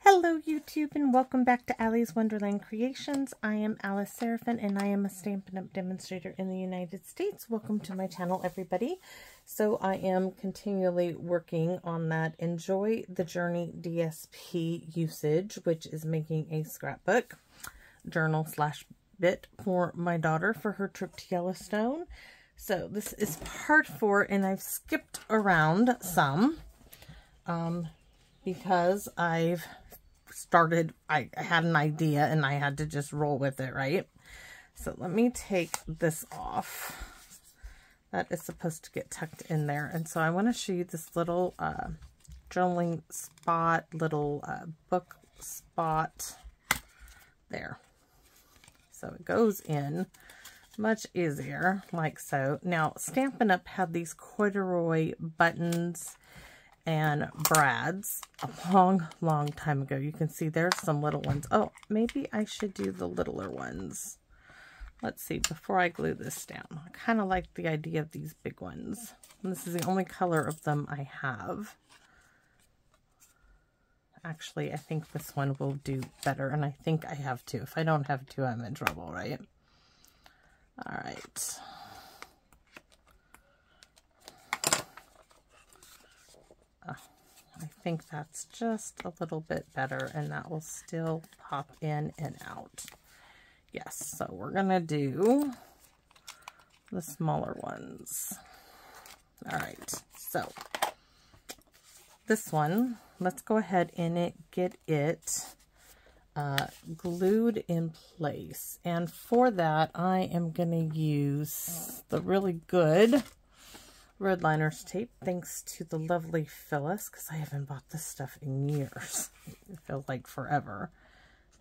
Hello YouTube and welcome back to Allie's Wonderland Creations. I am Alice Seraphin and I am a Stampin' Up! Demonstrator in the United States. Welcome to my channel, everybody. So I am continually working on that Enjoy the Journey DSP usage, which is making a scrapbook, journal / bit for my daughter for her trip to Yellowstone. So this is part 4 and I've skipped around some because I've started, I had an idea and I had to just roll with it, right? So let me take this off. That is supposed to get tucked in there. And so I want to show you this little journaling spot, little book spot there. So it goes in much easier, like so. Now, Stampin' Up! Had these corduroy buttons and brads a long time ago. You can see there's some little ones. Oh, maybe I should do the littler ones. Let's see, before I glue this down. I kind of like the idea of these big ones. And this is the only color of them I have. Actually, I think this one will do better, and I think I have two. If I don't have two, I'm in trouble, right? All right. I think that's just a little bit better, and that will still pop in and out. Yes, so we're gonna do the smaller ones. All right, so this one, let's go ahead and get it glued in place. And for that, I am gonna use the really good red liners tape, thanks to the lovely Phyllis, because I haven't bought this stuff in years. It feels like forever.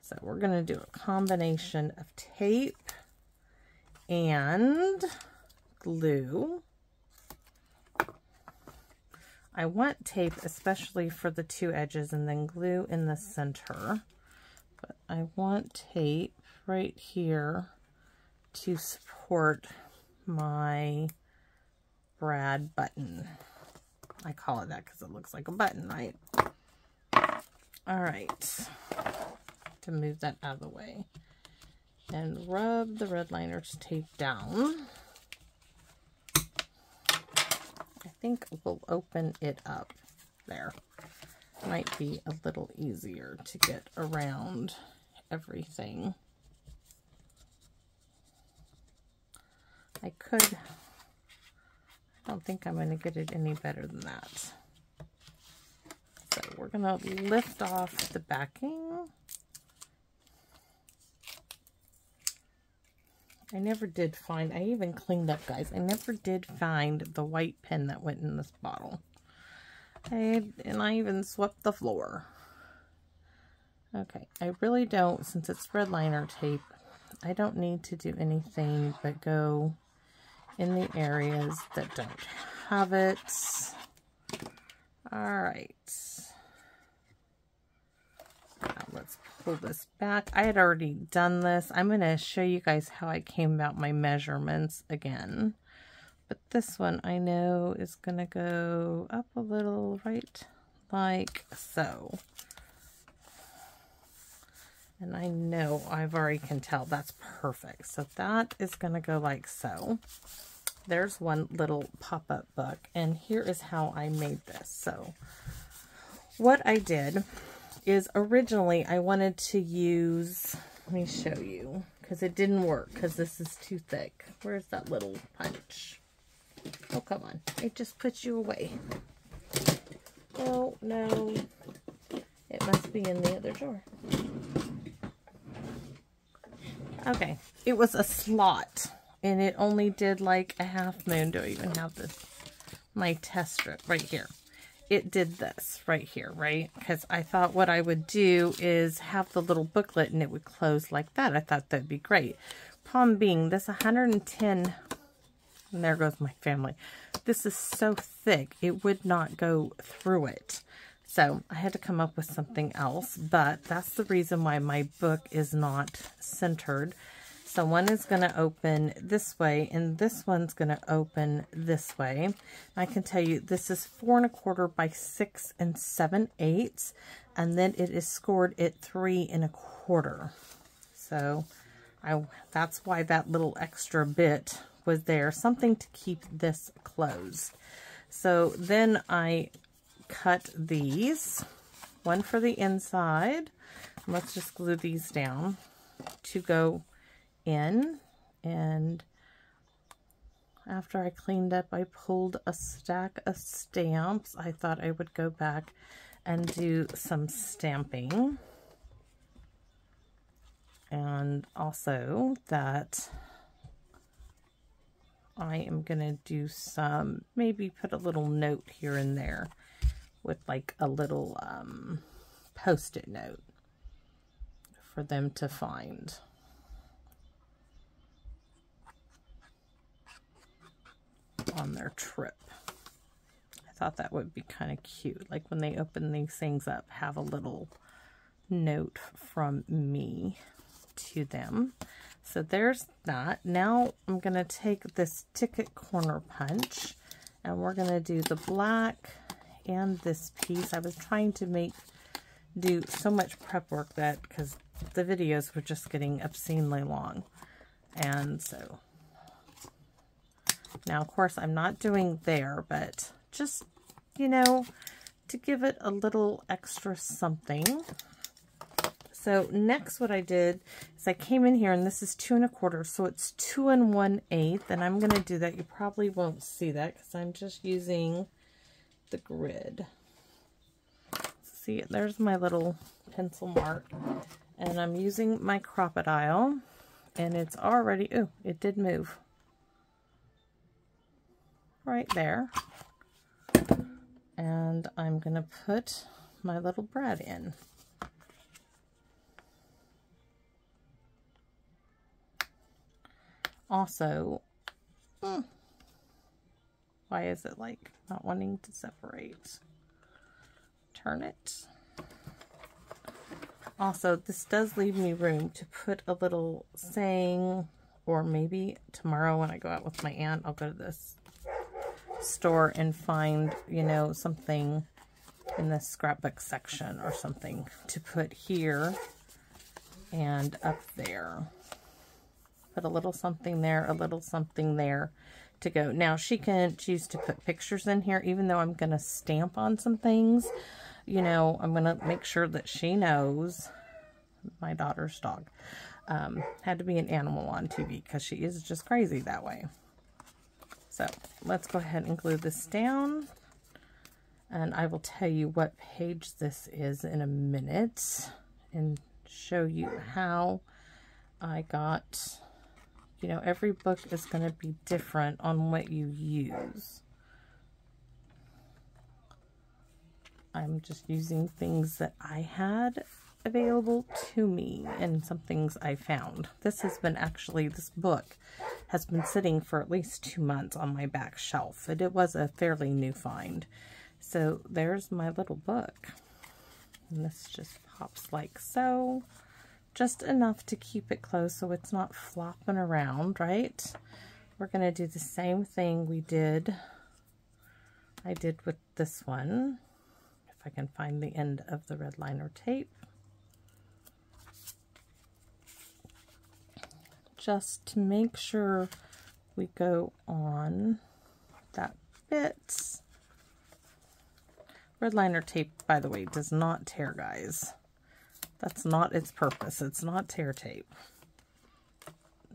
So we're going to do a combination of tape and glue. I want tape especially for the two edges and then glue in the center. But I want tape right here to support my brad button. I call it that because it looks like a button, right? All right. To move that out of the way. And rub the red liners tape down. I think we'll open it up there. Might be a little easier to get around everything. I don't think I'm going to get it any better than that. So we're going to lift off the backing. I never did find, I even cleaned up, guys. I never did find the white pen that went in this bottle. And I even swept the floor. Okay, I really don't, since it's red liner tape, I don't need to do anything but go in the areas that don't have it. All right. Now let's pull this back. I had already done this. I'm going to show you guys how I came about my measurements again. But this one I know is going to go up a little, right like so. And I know I've already can tell that's perfect. So that is going to go like so. There's one little pop-up book. And here is how I made this. So what I did is originally I wanted to use, let me show you, because it didn't work because this is too thick. Where's that little punch? Oh, come on. It just puts you away. Oh, no. It must be in the other drawer. Okay, it was a slot, and it only did like a half moon. Do I even have this? My test strip right here. It did this right here, right? Because I thought what I would do is have the little booklet and it would close like that. I thought that'd be great. Problem being, this 110, and there goes my family. This is so thick, it would not go through it. So I had to come up with something else, but that's the reason why my book is not centered. So one is going to open this way, and this one's going to open this way. I can tell you this is 4 1/4 by 6 7/8, and then it is scored at 3 1/4. So that's why that little extra bit was there, something to keep this closed. So then I cut these, one for the inside. Let's just glue these down to go in, and after I cleaned up, I pulled a stack of stamps. I thought I would go back and do some stamping, and also that I am gonna do some, maybe put a little note here and there with like a little post-it note for them to find. On their trip. I thought that would be kind of cute, like when they open these things up, have a little note from me to them. So there's that. Now I'm going to take this ticket corner punch, and we're going to do the black and this piece. I was trying to do so much prep work that, because the videos were just getting obscenely long, and so now, of course, I'm not doing there, but just, you know, to give it a little extra something. So next what I did is I came in here, and this is 2 1/4, so it's 2 1/8, and I'm going to do that. You probably won't see that because I'm just using the grid. See, there's my little pencil mark, and I'm using my crocodile, and it's already, oh, it did move. Right there, and I'm gonna put my little brad in. Also, why is it like not wanting to separate? Turn it. Also, this does leave me room to put a little saying, or maybe tomorrow when I go out with my aunt, I'll go to this store and find, you know, something in the scrapbook section or something to put here and up there. Put a little something there, a little something there to go. Now she can choose to put pictures in here, even though I'm going to stamp on some things. You know, I'm going to make sure that she knows my daughter's dog had to be an animal on TV because she is just crazy that way. So let's go ahead and glue this down, and I will tell you what page this is in a minute and show you how I got, you know, every book is going to be different on what you use. I'm just using things that I had available to me and some things I found. This has been actually, this book has been sitting for at least 2 months on my back shelf, and it was a fairly new find. So there's my little book, and this just pops like so, just enough to keep it closed so it's not flopping around, right? We're going to do the same thing I did with this one. If I can find the end of the red liner tape. Just to make sure we go on that bit. Red liner tape, by the way, does not tear, guys. That's not its purpose. It's not tear tape.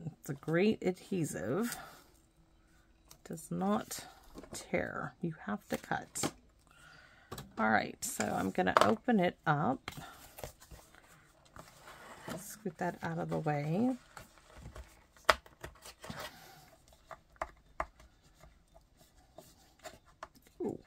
It's a great adhesive. It does not tear. You have to cut. All right, so I'm going to open it up. Scoot that out of the way. Ooh.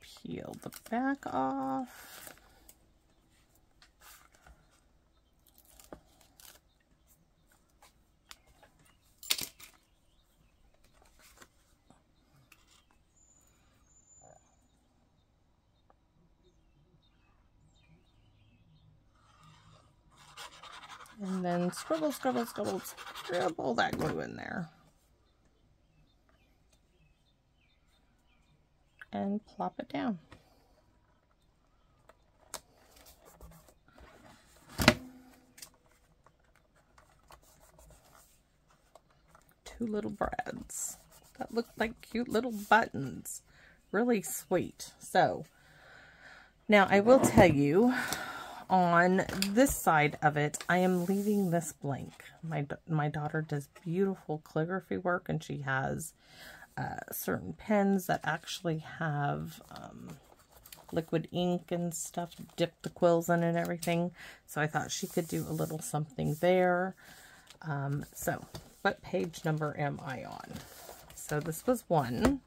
Peel the back off. And then scribble, scribble, scribble, scribble that glue in there. And plop it down. Two little brads that look like cute little buttons. Really sweet. So now I will tell you, on this side of it, I am leaving this blank. My daughter does beautiful calligraphy work, and she has certain pens that actually have liquid ink and stuff, dip the quills in and everything. So I thought she could do a little something there. So what page number am I on? So this was 1,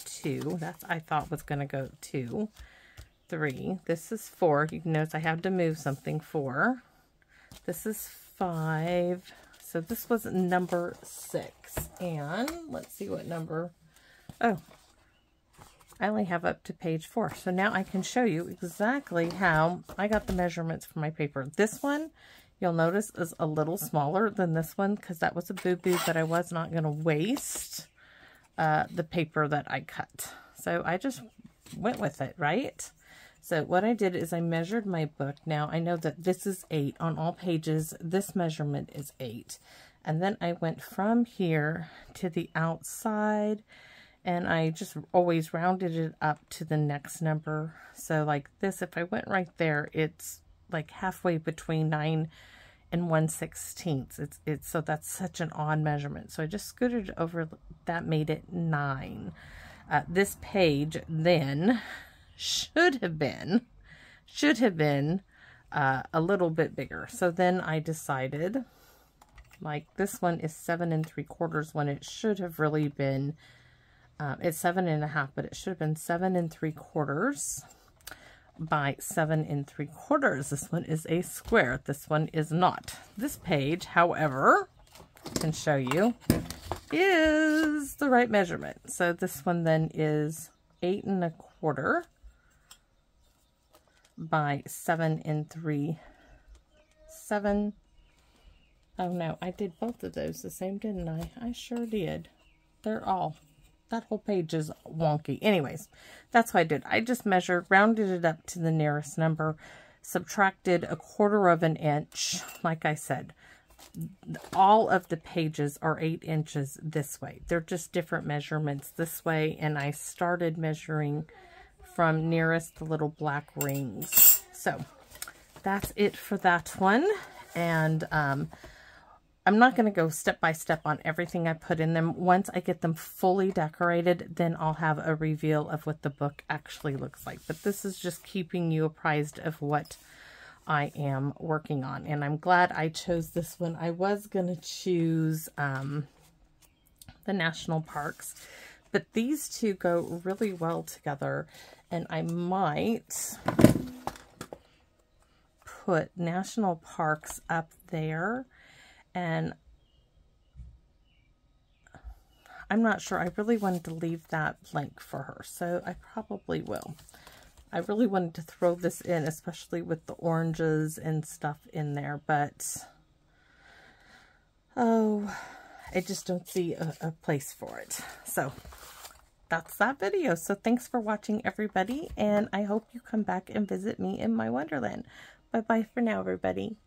2. That's I thought was going to go 2, 3. This is 4. You can notice I have to move something. 4. This is 5. So this was number 6. And let's see what number. Oh, I only have up to page 4. So now I can show you exactly how I got the measurements for my paper. This one, you'll notice, is a little smaller than this one because that was a boo-boo, but I was not going to waste the paper that I cut. So I just went with it, right? So what I did is I measured my book. Now I know that this is 8 on all pages. This measurement is 8. And then I went from here to the outside, and I just always rounded it up to the next number. So like this, if I went right there, it's like halfway between 9 and 1/16. It's so that's such an odd measurement. So I just scooted over. That made it 9. This page then should have been a little bit bigger. So then I decided, like, this one is 7 3/4 when it should have really been, it's 7 1/2, but it should have been 7 3/4 by 7 3/4. This one is a square. This one is not. This page, however, I can show you, is the right measurement. So this one then is 8 1/4 by 7 3/7. Oh no, I did both of those the same, didn't I? I sure did. That whole page is wonky. Anyways, that's what I did. I just measured, rounded it up to the nearest number, subtracted 1/4 of an inch. Like I said, all of the pages are 8 inches this way. They're just different measurements this way, and I started measuring from nearest the little black rings. So that's it for that one. And I'm not going to go step by step on everything I put in them. Once I get them fully decorated, then I'll have a reveal of what the book actually looks like. But this is just keeping you apprised of what I am working on. And I'm glad I chose this one. I was going to choose the national parks, but these two go really well together. And I might put national parks up there. And I'm not sure. I really wanted to leave that blank for her, so I probably will. I really wanted to throw this in, especially with the oranges and stuff in there, but oh, I just don't see a place for it. So that's that video. So thanks for watching, everybody, and I hope you come back and visit me in my wonderland. Bye-bye for now, everybody.